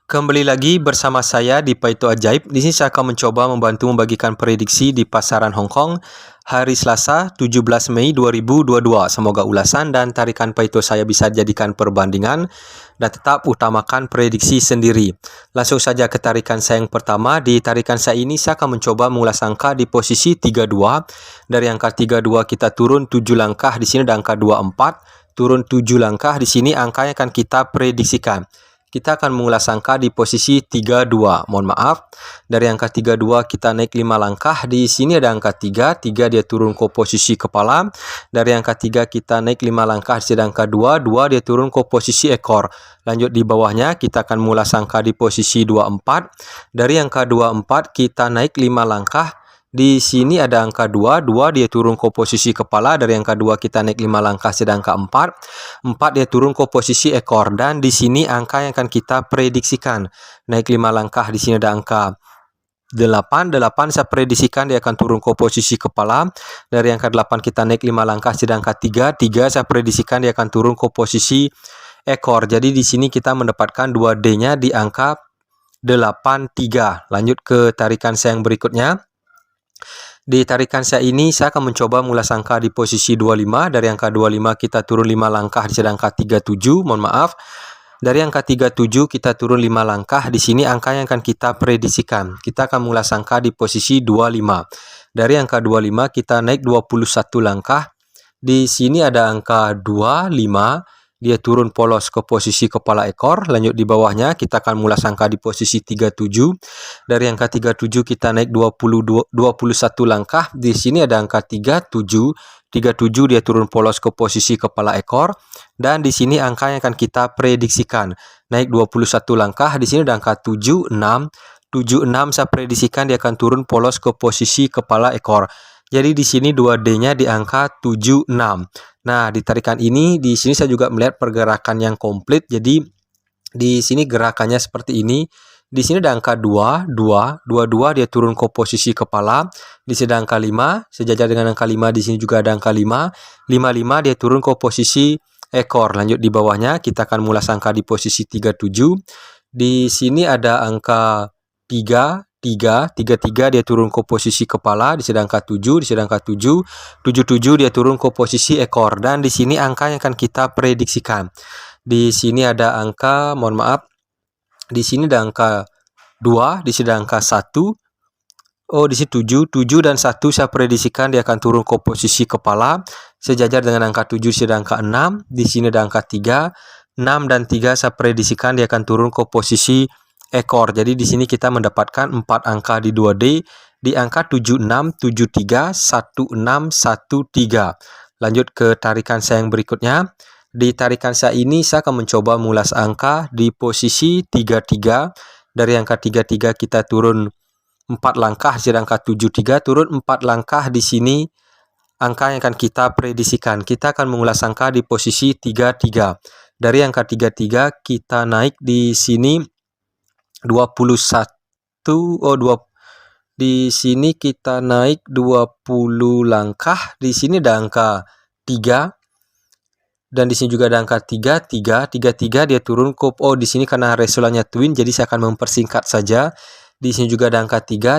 Kembali lagi bersama saya di Paito Ajaib. Di sini saya akan mencoba membantu membagikan prediksi di pasaran Hong Kong hari Selasa 17 Mei 2022. Semoga ulasan dan tarikan Paito saya bisa dijadikan perbandingan dan tetap utamakan prediksi sendiri. Langsung saja ke tarikan saya yang pertama. Di tarikan saya ini saya akan mencoba mengulas angka di posisi 32. Dari angka 32 kita turun 7 langkah, di sini ada angka 24. Turun 7 langkah, di sini angkanya akan kita prediksikan. Kita akan mengulas angka di posisi 32. Mohon maaf, dari angka 32 kita naik 5 langkah. Di sini ada angka 3. 3 dia turun ke posisi kepala. Dari angka 3 kita naik 5 langkah. Di sini ada angka 2. 2 dia turun ke posisi ekor. Lanjut di bawahnya kita akan mengulas angka di posisi 24. Dari angka 24 kita naik 5 langkah. Di sini ada angka 2, 2 dia turun ke posisi kepala. Dari angka 2 kita naik 5 langkah, sedang angka 4. 4 dia turun ke posisi ekor, dan di sini angka yang akan kita prediksikan. Naik 5 langkah, di sini ada angka 8. 8 saya prediksikan dia akan turun ke posisi kepala. Dari angka 8 kita naik 5 langkah, sedang angka 3. 3 saya prediksikan dia akan turun ke posisi ekor. Jadi di sini kita mendapatkan 2D-nya di angka 83. Lanjut ke tarikan saya yang berikutnya. Di tarikan saya ini saya akan mencoba mengulas angka di posisi 25. Dari angka 25 kita turun 5 langkah, di sini angka 37. Mohon maaf. Dari angka 37 kita turun 5 langkah. Di sini angka yang akan kita prediksikan. Kita akan mengulas angka di posisi 25. Dari angka 25 kita naik 21 langkah. Di sini ada angka 25. Dia turun polos ke posisi kepala ekor. Lanjut di bawahnya kita akan mengulas angka di posisi 37. Dari angka 37 kita naik 21 langkah. Di sini ada angka 37. 37 dia turun polos ke posisi kepala ekor, dan di sini angka yang akan kita prediksikan. Naik 21 langkah. Di sini ada angka 76. 76 saya prediksikan dia akan turun polos ke posisi kepala ekor. Jadi di sini 2D-nya di angka 76. Nah, di tarikan ini di sini saya juga melihat pergerakan yang komplit. Jadi di sini gerakannya seperti ini. Di sini ada angka 2, 2, 22 dia turun ke posisi kepala. Di sini ada angka 5, sejajar dengan angka 5. Di sini juga ada angka 5. 55 dia turun ke posisi ekor. Lanjut di bawahnya kita akan mulai angka di posisi 37. Di sini ada angka 3, 33 dia turun ke posisi kepala. Di sini angka 7, di sini angka 7. 77 dia turun ke posisi ekor, dan di sini angka yang akan kita prediksikan. Di sini ada angka, mohon maaf, di sini ada angka 2, di sini ada angka 1. Oh, di sini 7, 7 dan 1 saya prediksikan dia akan turun ke posisi kepala. Sejajar dengan angka 7, di sini ada angka 6, di sini ada angka 3. 6 dan 3 saya prediksikan dia akan turun ke posisi ekor. Jadi di sini kita mendapatkan 4 angka di 2D di angka 76, 73, 16, 13. Lanjut ke tarikan saya yang berikutnya. Di tarikan saya ini saya akan mencoba mengulas angka di posisi 33. Dari angka 33 kita turun 4 langkah, di angka 73 turun 4 langkah. Di sini angka yang akan kita prediksikan. Kita akan mengulas angka di posisi 33. Dari angka 33 kita naik di sini 21. Di sini kita naik 20 langkah. Di sini ada angka 3. Dan di sini juga ada angka 33 dia turun ke, di sini karena resultannya twin, jadi saya akan mempersingkat saja. Di sini juga ada angka 3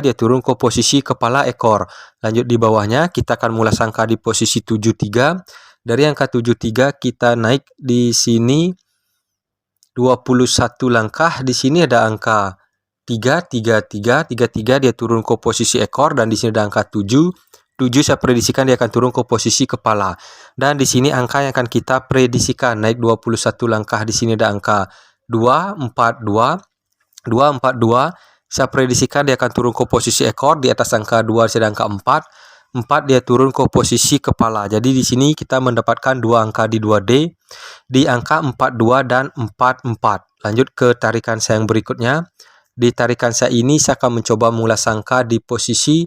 dia turun ke posisi kepala ekor. Lanjut di bawahnya kita akan mulai angka di posisi 73. Dari angka 73 kita naik di sini 21 langkah. Di sini ada angka 33 dia turun ke posisi ekor, dan di sini ada angka 7. 7 saya prediksikan dia akan turun ke posisi kepala. Dan di sini angka yang akan kita prediksikan naik 21 langkah. Di sini ada angka 242. 242 saya prediksikan dia akan turun ke posisi ekor. Di atas angka 2 ada angka 4. 4 dia turun ke posisi kepala. Jadi di sini kita mendapatkan 2 angka di 2D di angka 42 dan 44. Lanjut ke tarikan saya yang berikutnya. Di tarikan saya ini saya akan mencoba mengulas angka di posisi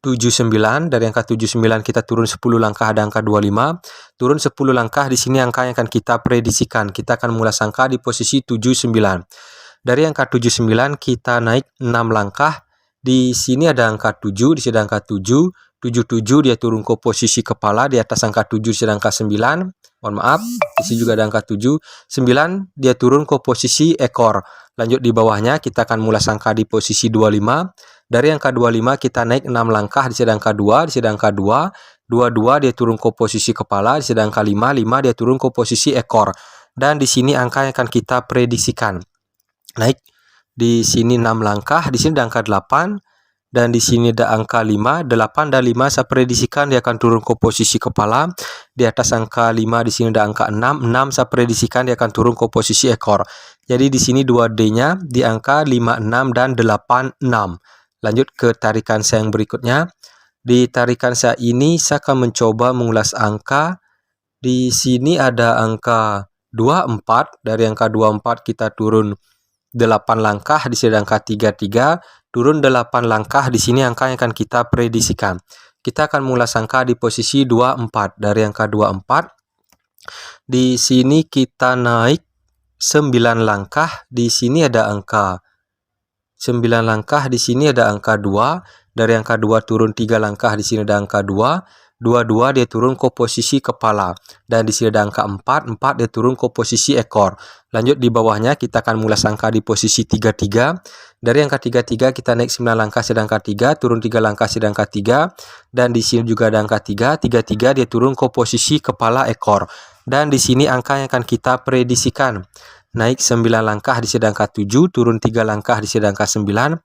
79. Dari angka 79 kita turun 10 langkah, ada angka 25. Turun 10 langkah, di sini angka yang akan kita prediksikan. Kita akan mengulas angka di posisi 79. Dari angka 79 kita naik 6 langkah. Di sini ada angka 7, di sini ada angka 7. 77 dia turun ke posisi kepala. Di atas angka 7 di sini angka 9. Mohon maaf, di sini juga ada angka 7. 9 dia turun ke posisi ekor. Lanjut di bawahnya kita akan mulai angka di posisi 25. Dari angka 25 kita naik 6 langkah, di sini ada angka 2, di sini ada angka 2. 22 dia turun ke posisi kepala, di sini ada angka 5. 5 dia turun ke posisi ekor. Dan di sini angka yang akan kita prediksikan. Naik di sini 6 langkah, di sini ada angka 8. Dan di sini ada angka 5, 8 dan 5 saya prediksikan dia akan turun ke posisi kepala. Di atas angka 5 di sini ada angka 6, 6 saya prediksikan dia akan turun ke posisi ekor. Jadi di sini 2D-nya di angka 5, 6 dan 8, 6. Lanjut ke tarikan saya yang berikutnya. Di tarikan saya ini saya akan mencoba mengulas angka. Di sini ada angka 24, dari angka 24 kita turun 8 langkah, di sini ada angka 33, turun 8 langkah, di sini angka yang akan kita prediksikan. Kita akan mengulas angka di posisi 24. Dari angka 24, di sini kita naik 9 langkah, di sini ada angka 9 langkah, di sini ada angka 2, dari angka 2 turun 3 langkah, di sini ada angka 2. 22 dia turun ke posisi kepala, dan di sini ada angka 4, 4 dia turun ke posisi ekor. Lanjut di bawahnya kita akan mulai angka di posisi 33. Dari angka 33 kita naik 9 langkah sedangkan 3, turun 3 langkah sedangkan 3, dan di sini juga ada angka 3, 33 dia turun ke posisi kepala ekor. Dan di sini angka yang akan kita prediksikan. Naik 9 langkah di sedangkan 7, turun 3 langkah di sedangkan 9.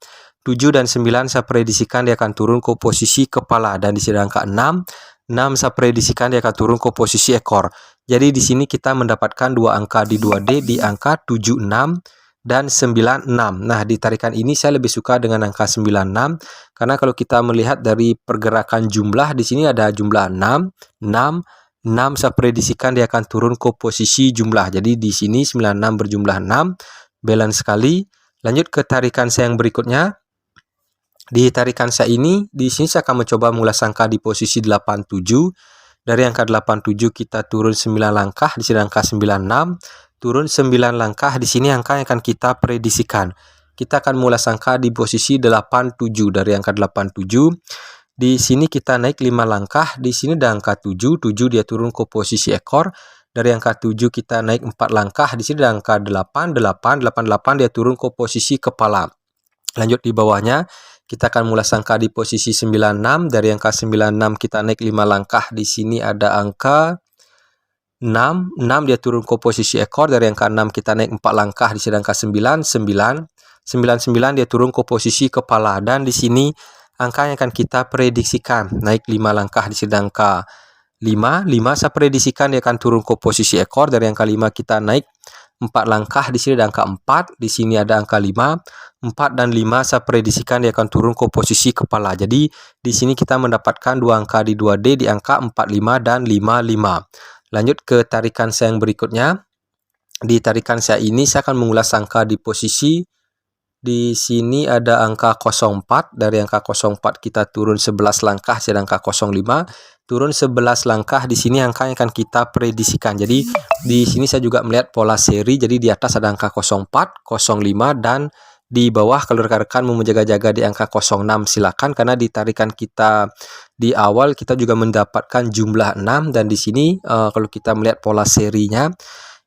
7 dan 9 saya prediksikan dia akan turun ke posisi kepala, dan di sini angka 6. 6 saya prediksikan dia akan turun ke posisi ekor. Jadi di sini kita mendapatkan dua angka di 2D di angka 76 dan 96. Nah, di tarikan ini saya lebih suka dengan angka 96 karena kalau kita melihat dari pergerakan jumlah di sini ada jumlah 6, 6 saya prediksikan dia akan turun ke posisi jumlah. Jadi di sini 96 berjumlah 6, balance sekali. Lanjut ke tarikan saya yang berikutnya. Di tarikan saya ini, di sini saya akan mencoba mengulas angka di posisi 87. Dari angka 87 kita turun 9 langkah, di sini angka 96. Turun 9 langkah, di sini angka yang akan kita prediksikan. Kita akan mengulas angka di posisi 87. Dari angka 87, di sini kita naik 5 langkah, di sini ada angka 7. 7 dia turun ke posisi ekor. Dari angka 7 kita naik 4 langkah, di sini ada angka 8. 88 dia turun ke posisi kepala. Lanjut di bawahnya. Kita akan mulai angka di posisi 96. Dari angka 96 kita naik 5 langkah. Di sini ada angka 6. 6 dia turun ke posisi ekor. Dari angka 6 kita naik 4 langkah. Di sini angka 9. 99 dia turun ke posisi kepala. Dan di sini angka yang akan kita prediksikan. Naik 5 langkah. Di sini angka 5. 5 saya prediksikan dia akan turun ke posisi ekor. Dari angka 5 kita naik 4 langkah, di sini ada angka 4, di sini ada angka 5. 4 dan 5 saya prediksikan dia akan turun ke posisi kepala. Jadi di sini kita mendapatkan dua angka di 2D di angka 45 dan 55. Lanjut ke tarikan saya yang berikutnya. Di tarikan saya ini saya akan mengulas angka di posisi, di sini ada angka 04. Dari angka 04 kita turun 11 langkah, sedangkan 05 turun 11 langkah. Di sini angka yang akan kita prediksikan. Jadi di sini saya juga melihat pola seri. Jadi di atas ada angka 04, 05 dan di bawah kalau rekan-rekan mau menjaga-jaga di angka 06 silakan, karena di tarikan kita di awal kita juga mendapatkan jumlah 6 dan di sini kalau kita melihat pola serinya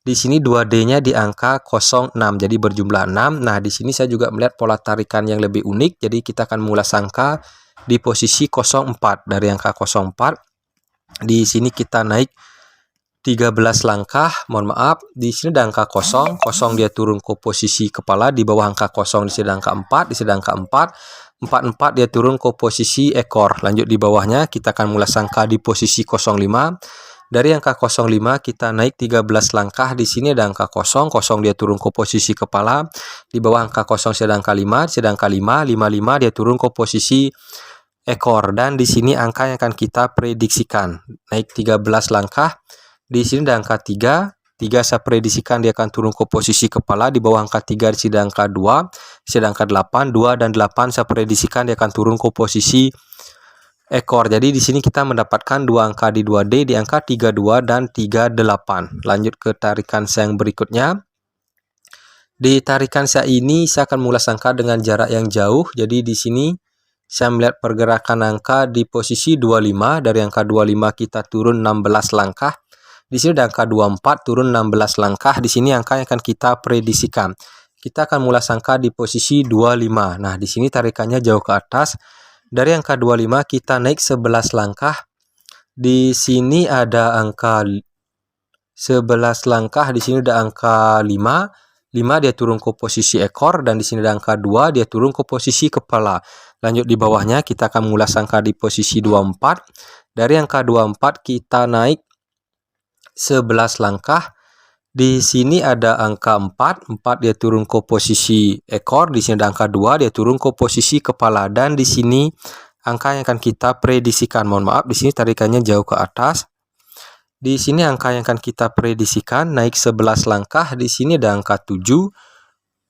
di sini 2D-nya di angka 06, jadi berjumlah 6. Nah, di sini saya juga melihat pola tarikan yang lebih unik. Jadi kita akan mengulas angka di posisi 04. Dari angka 04 di sini kita naik 13 langkah, mohon maaf, di sini ada angka 0, 0 dia turun ke posisi kepala, di bawah angka 0 di sini ada angka 4, di sini ada angka 4, 44 dia turun ke posisi ekor. Lanjut di bawahnya kita akan mulai angka di posisi 05. Dari angka 05 kita naik 13 langkah, di sini ada angka 0, 0 dia turun ke posisi kepala, di bawah angka 0 sedang angka 5, sedang angka 5, 55 dia turun ke posisi ekor. Dan di sini angka yang akan kita prediksikan naik 13 langkah. Di sini ada angka 3. 3 saya prediksikan dia akan turun ke posisi kepala, di bawah angka 3 di sini ada angka 2, sedang angka 8. 2 dan 8 saya prediksikan dia akan turun ke posisi ekor. Jadi di sini kita mendapatkan dua angka di 2D di angka 32 dan 38. Lanjut ke tarikan saya yang berikutnya. Di tarikan saya ini saya akan mengulas angka dengan jarak yang jauh. Jadi di sini saya melihat pergerakan angka di posisi 25. Dari angka 25 kita turun 16 langkah. Di sini ada angka 24 turun 16 langkah. Di sini angka yang akan kita prediksikan. Kita akan mulai angka di posisi 25. Nah, di sini tarikannya jauh ke atas. Dari angka 25 kita naik 11 langkah. Di sini ada angka 11 langkah, di sini ada angka 5. 5 dia turun ke posisi ekor, dan di sini ada angka 2 dia turun ke posisi kepala. Lanjut di bawahnya kita akan mengulas angka di posisi 24. Dari angka 24 kita naik 11 langkah. Di sini ada angka 4. 4 dia turun ke posisi ekor, di sini ada angka 2 dia turun ke posisi kepala, dan di sini angka yang akan kita prediksikan. Mohon maaf, di sini tarikannya jauh ke atas. Di sini angka yang akan kita prediksikan naik 11 langkah. Di sini ada angka 7.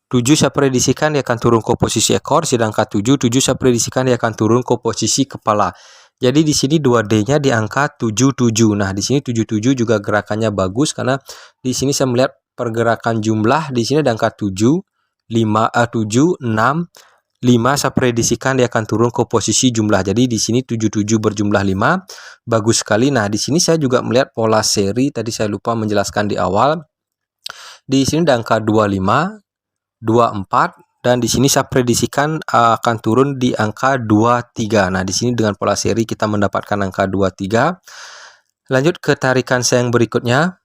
7 saya prediksikan dia akan turun ke posisi ekor, sedangkan 7 saya prediksikan dia akan turun ke posisi kepala. Jadi di sini 2D-nya di angka 77. Nah, di sini 77 juga gerakannya bagus karena di sini saya melihat pergerakan jumlah. Di sini ada angka 7, 7, 6, 5 saya prediksikan dia akan turun ke posisi jumlah. Jadi di sini 77 berjumlah 5. Bagus sekali. Nah, di sini saya juga melihat pola seri. Tadi saya lupa menjelaskan di awal. Di sini ada angka 25, 24, dan di sini saya prediksikan akan turun di angka 23. Nah, di sini dengan pola seri kita mendapatkan angka 23. Lanjut ke tarikan saya yang berikutnya.